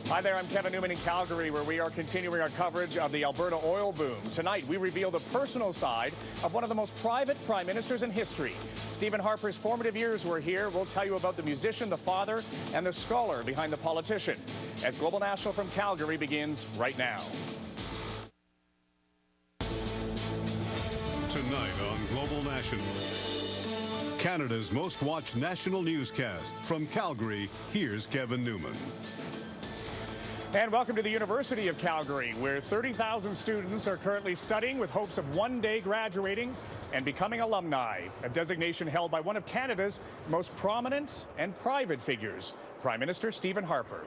Hi there, I'm Kevin Newman in Calgary, where we are continuing our coverage of the Alberta oil boom. Tonight, we reveal the personal side of one of the most private prime ministers in history. Stephen Harper's formative years were here. We'll tell you about the musician, the father, and the scholar behind the politician. As Global National from Calgary begins right now. Tonight on Global National, Canada's most watched national newscast. From Calgary, here's Kevin Newman. And welcome to the University of Calgary, where 30,000 students are currently studying with hopes of one day graduating and becoming alumni, a designation held by one of Canada's most prominent and private figures, Prime Minister Stephen Harper.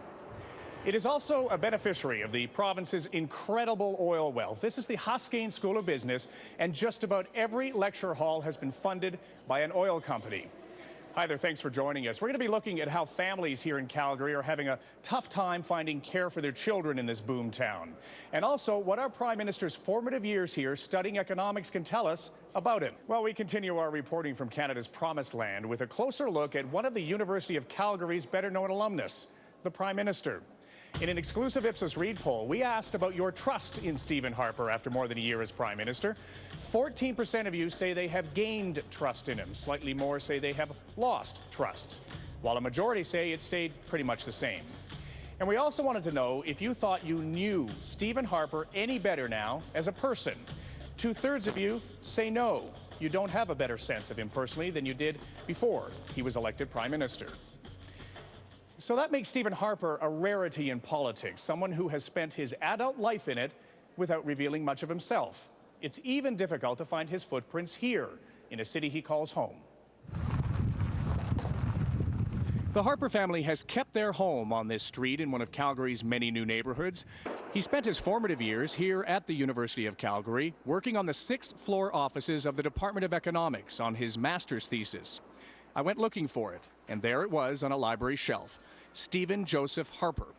It is also a beneficiary of the province's incredible oil wealth. This is the Huskane School of Business, and just about every lecture hall has been funded by an oil company. Hi there, thanks for joining us. We're going to be looking at how families here in Calgary are having a tough time finding care for their children in this boom town. And also what our Prime Minister's formative years here studying economics can tell us about him. Well, we continue our reporting from Canada's Promised Land with a closer look at one of the University of Calgary's better-known alumnus, the Prime Minister. In an exclusive Ipsos Reid poll, we asked about your trust in Stephen Harper after more than a year as Prime Minister. 14% of you say they have gained trust in him. Slightly more say they have lost trust, while a majority say it stayed pretty much the same. And we also wanted to know if you thought you knew Stephen Harper any better now as a person. 2/3 of you say no, you don't have a better sense of him personally than you did before he was elected Prime Minister. So that makes Stephen Harper a rarity in politics, someone who has spent his adult life in it without revealing much of himself. It's even difficult to find his footprints here, in a city he calls home. The Harper family has kept their home on this street in one of Calgary's many new neighborhoods. He spent his formative years here at the University of Calgary, working on the 6th-floor offices of the Department of Economics on his master's thesis. I went looking for it, and there it was on a library shelf. Stephen Joseph Harper.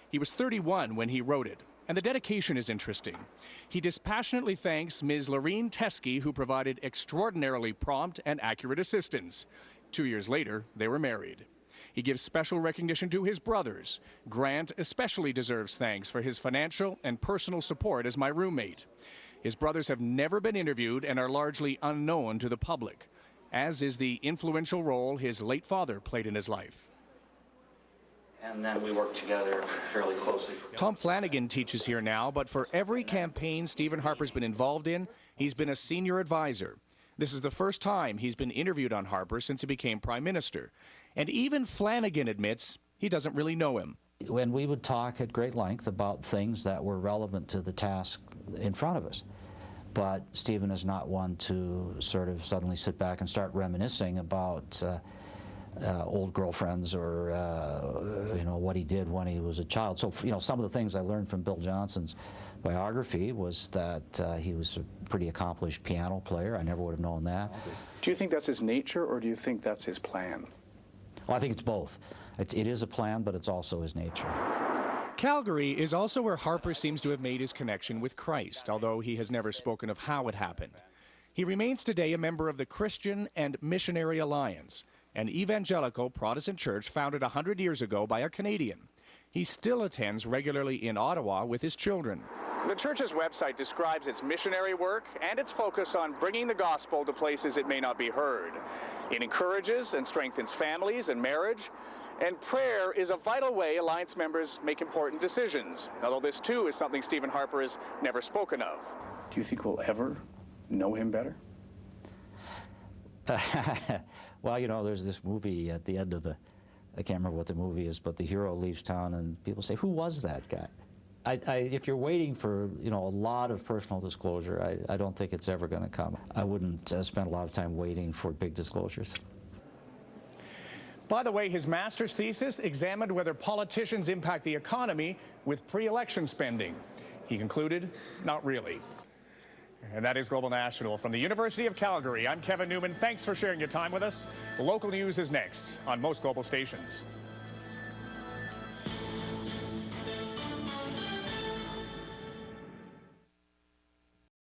He was 31 when he wrote it, and the dedication is interesting. He dispassionately thanks Ms. Lorene Teskey, who provided extraordinarily prompt and accurate assistance. 2 years later, they were married. He gives special recognition to his brothers. Grant especially deserves thanks for his financial and personal support as my roommate. His brothers have never been interviewed and are largely unknown to the public, as is the influential role his late father played in his life. And then we work together fairly closely. Tom Flanagan teaches here now, but for every campaign Stephen Harper's been involved in, he's been a senior advisor. This is the first time he's been interviewed on Harper since he became Prime Minister. And even Flanagan admits he doesn't really know him. When we would talk at great length about things that were relevant to the task in front of us. But Stephen is not one to sort of suddenly sit back and start reminiscing about old girlfriends or what he did when he was a child. So some of the things I learned from Bill Johnson's biography was that he was a pretty accomplished piano player. I never would have known that. Do you think that's his nature, or do you think that's his plan? Well, I think it's both. It is a plan, but it's also his nature. Calgary is also where Harper seems to have made his connection with Christ, although he has never spoken of how it happened. He remains today a member of the Christian and Missionary Alliance, an evangelical Protestant church founded 100 years ago by a Canadian. He still attends regularly in Ottawa with his children. The church's website describes its missionary work and its focus on bringing the gospel to places it may not be heard. It encourages and strengthens families and marriage, and prayer is a vital way Alliance members make important decisions, although this too is something Stephen Harper has never spoken of. Do you think we'll ever know him better? Well, there's this movie at the end of I can't remember what the movie is, but the hero leaves town and people say, who was that guy? If you're waiting for, a lot of personal disclosure, I don't think it's ever going to come. I wouldn't spend a lot of time waiting for big disclosures. By the way, his master's thesis examined whether politicians impact the economy with pre-election spending. He concluded, not really. And that is Global National. From the University of Calgary, I'm Kevin Newman. Thanks for sharing your time with us. Local news is next on most global stations.